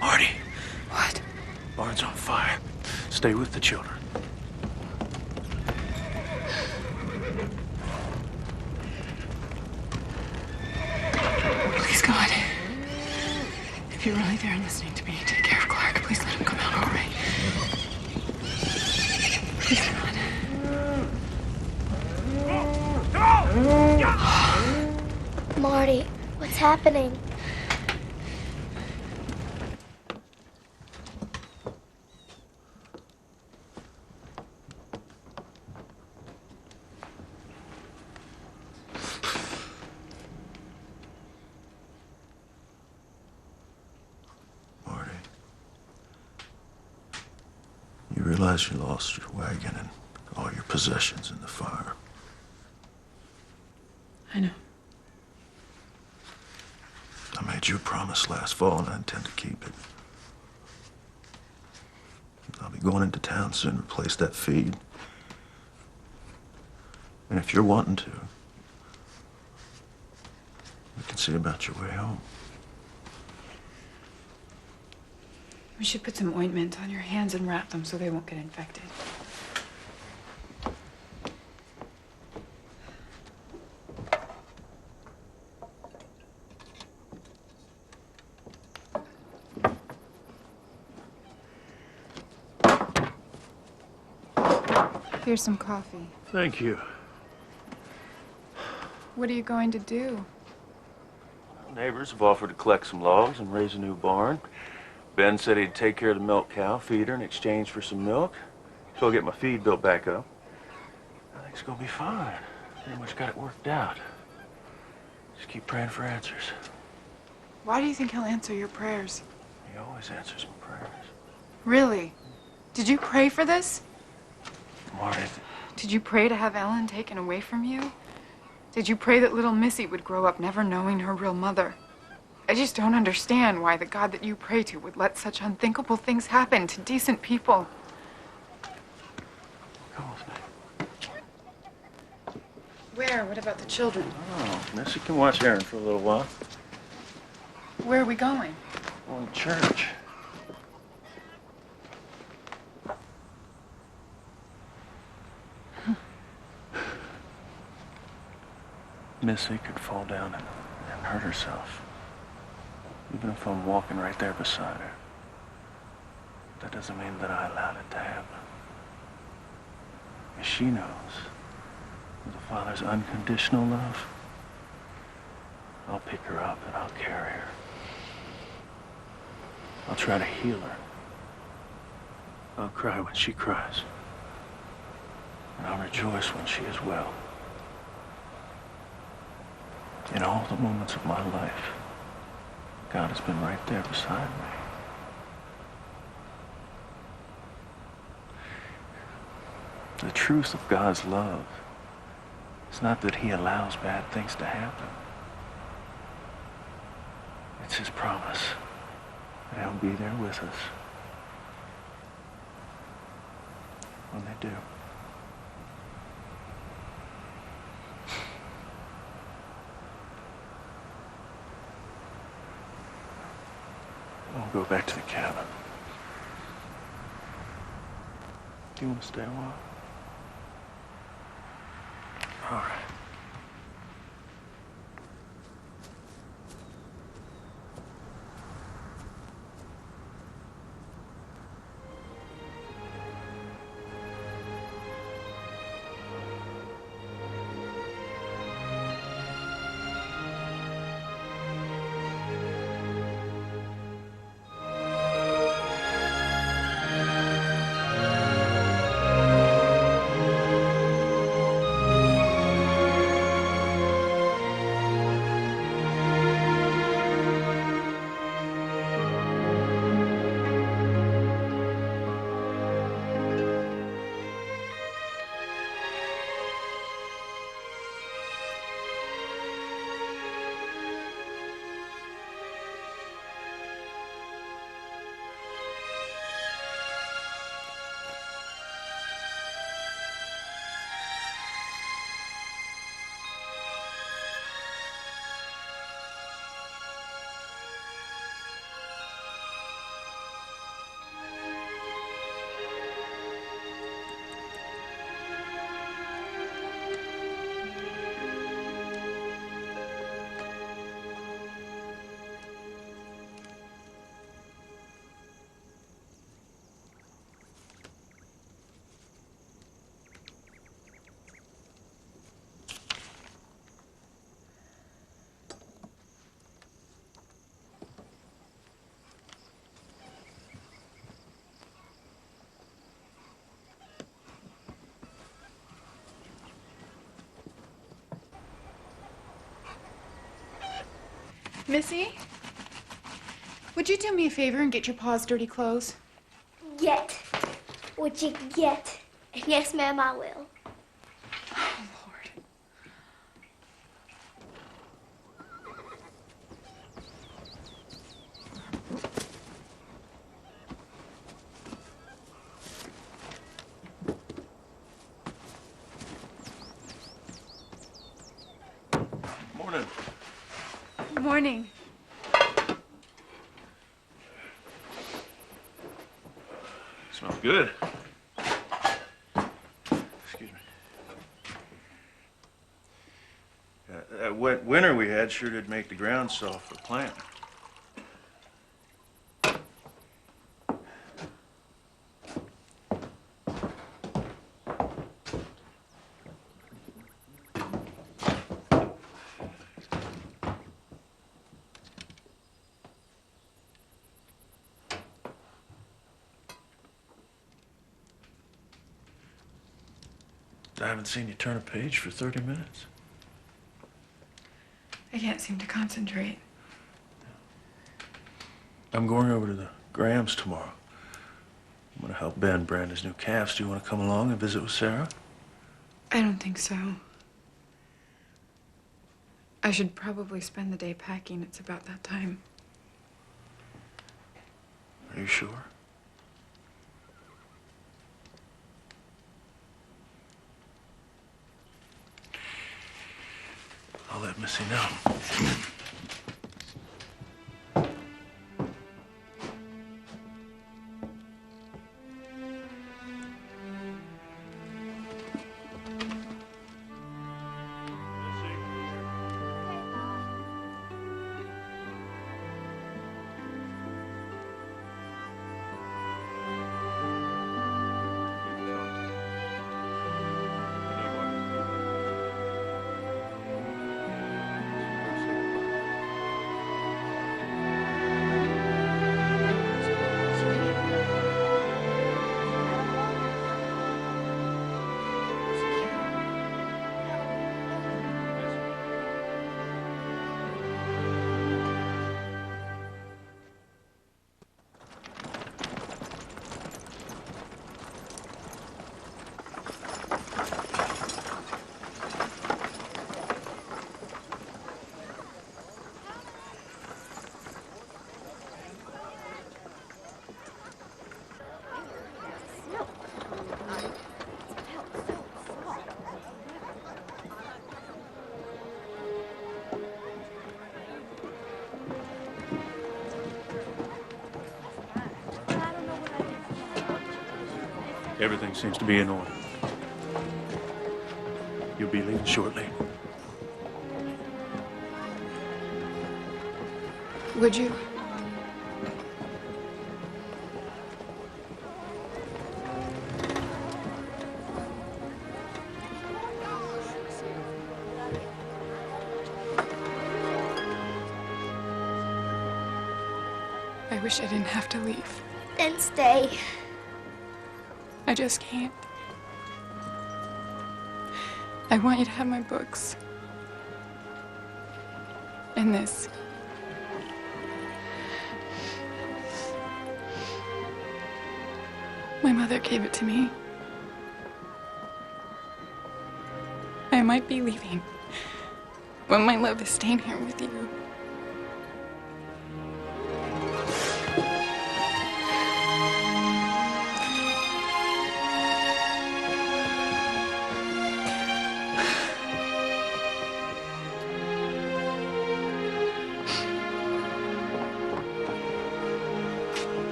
Marty.
What?
Barn's on fire. Stay with the children.
Please, God. If you're really there and listening to me, take care of Clark. Please let him come out all right. Please, God.
Marty, what's happening?
You realize you lost your wagon and all your possessions in the fire.
I know.
I made you a promise last fall, and I intend to keep it. I'll be going into town soon to replace that feed. And if you're wanting to, we can see about your way home.
We should put some ointment on your hands and wrap them so they won't get infected. Here's some coffee.
Thank you.
What are you going to do?
Neighbors have offered to collect some logs and raise a new barn. Ben said he'd take care of the milk cow, feed her in exchange for some milk. So I'll get my feed built back up. I think it's gonna be fine. Pretty much got it worked out. Just keep praying for answers.
Why do you think he'll answer your prayers?
He always answers my prayers.
Really? Did you pray for this?
Marty.
Did you pray to have Ellen taken away from you? Did you pray that little Missy would grow up never knowing her real mother? I just don't understand why the God that you pray to would let such unthinkable things happen to decent people.
Come with me.
Where? What about the children?
Oh, Missy can watch Aaron for a little while.
Where are we going?
Going to church. Missy could fall down and hurt herself. Even if I'm walking right there beside her. That doesn't mean that I allowed it to happen. If she knows the Father's unconditional love, I'll pick her up and I'll carry her. I'll try to heal her. I'll cry when she cries. And I'll rejoice when she is well. In all the moments of my life, God has been right there beside me. The truth of God's love is not that he allows bad things to happen. It's his promise that he'll be there with us when they do. I'll go back to the cabin. Do you want to stay a while? All right.
Missy? Would you do me a favor and get your pa's dirty clothes?
Get what you get. And yes, ma'am, I will.
Oh, Lord.
Morning.
Good morning.
Smells good. Excuse me. That wet winter we had sure did make the ground soft for planting. I haven't seen you turn a page for 30 minutes.
I can't seem to concentrate.
I'm going over to the Grahams tomorrow. I'm going to help Ben brand his new calves. Do you want to come along and visit with Sarah?
I don't think so. I should probably spend the day packing. It's about that time.
Are you sure? I'll let Missy know. Everything seems to be in order. You'll be leaving shortly.
Would you? I wish I didn't have to leave.
Then stay.
I just can't. I want you to have my books. And this. My mother gave it to me. I might be leaving, but my love is staying here with you.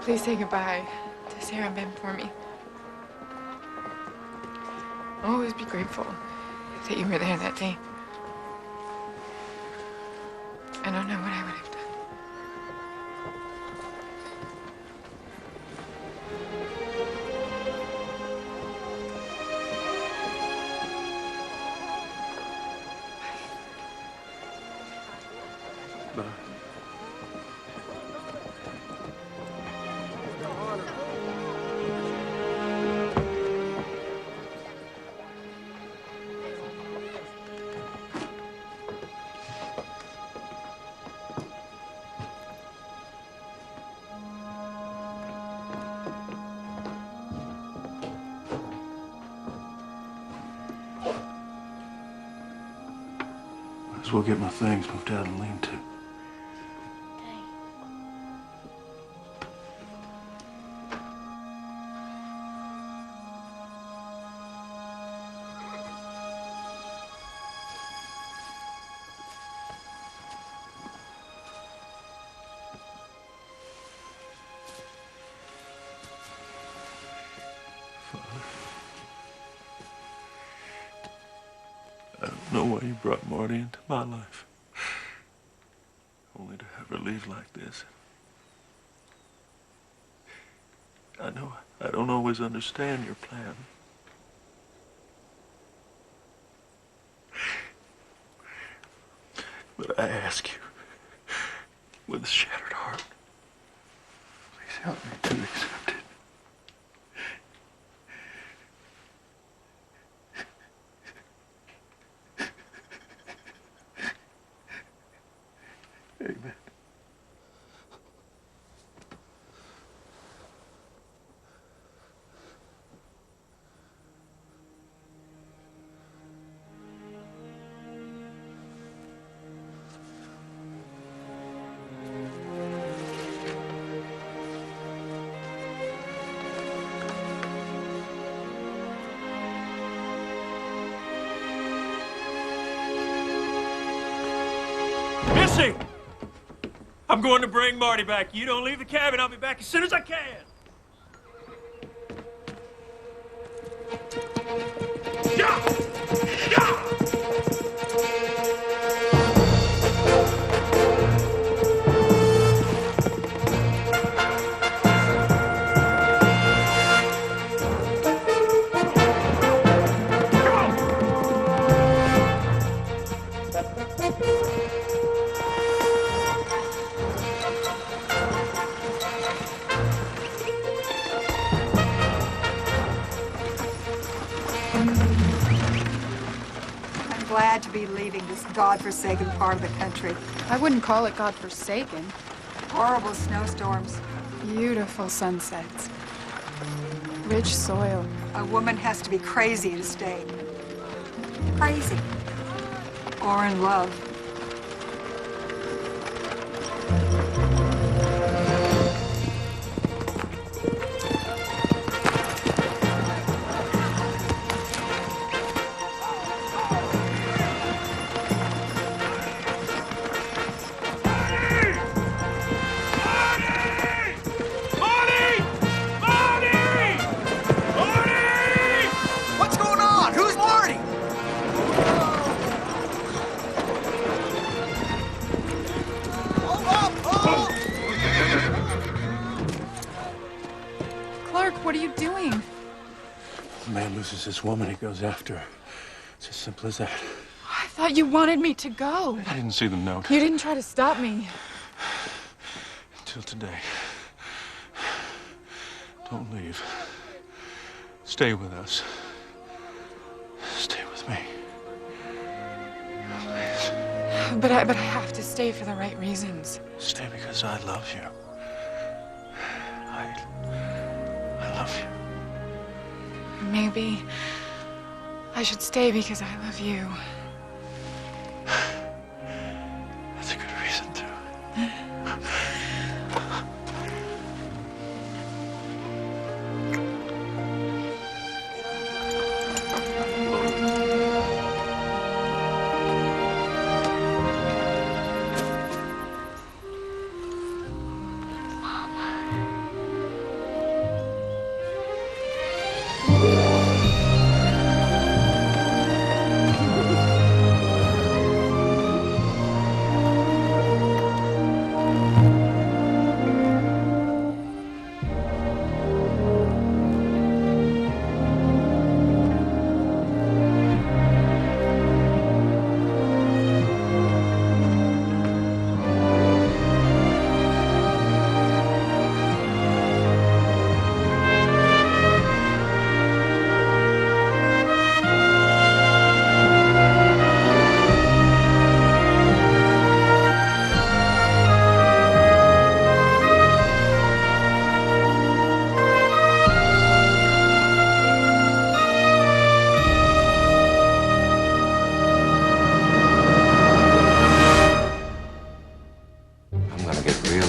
Please say goodbye to Sarah and Ben for me. I'll always be grateful that you were there that day. I don't know what I would have done.
Bye. Might as well get my things moved out and lean to. I don't know why you brought Marty into my life. Only to have her leave like this. I know I don't always understand your plan. But I ask you, with a shattered heart, please help me to accept it. Missy! I'm going to bring Marty back. You don't leave the cabin. I'll be back as soon as I can. Yeah! Yeah!
Glad to be leaving this godforsaken part of the country.
I wouldn't call it godforsaken.
Horrible snowstorms.
Beautiful sunsets. Rich soil.
A woman has to be crazy to stay. Crazy. Or in love.
What's going on? Who's Marty?
Clark, what are you doing?
A man loses his woman, he goes after her. It's as simple as that.
I thought you wanted me to go.
I didn't see the note.
You didn't try to stop me.
Until today. Don't leave. Stay with us. Stay with me. Please.
But I have to stay for the right reasons.
Stay because I love you. I love you.
Maybe I should stay because I love you.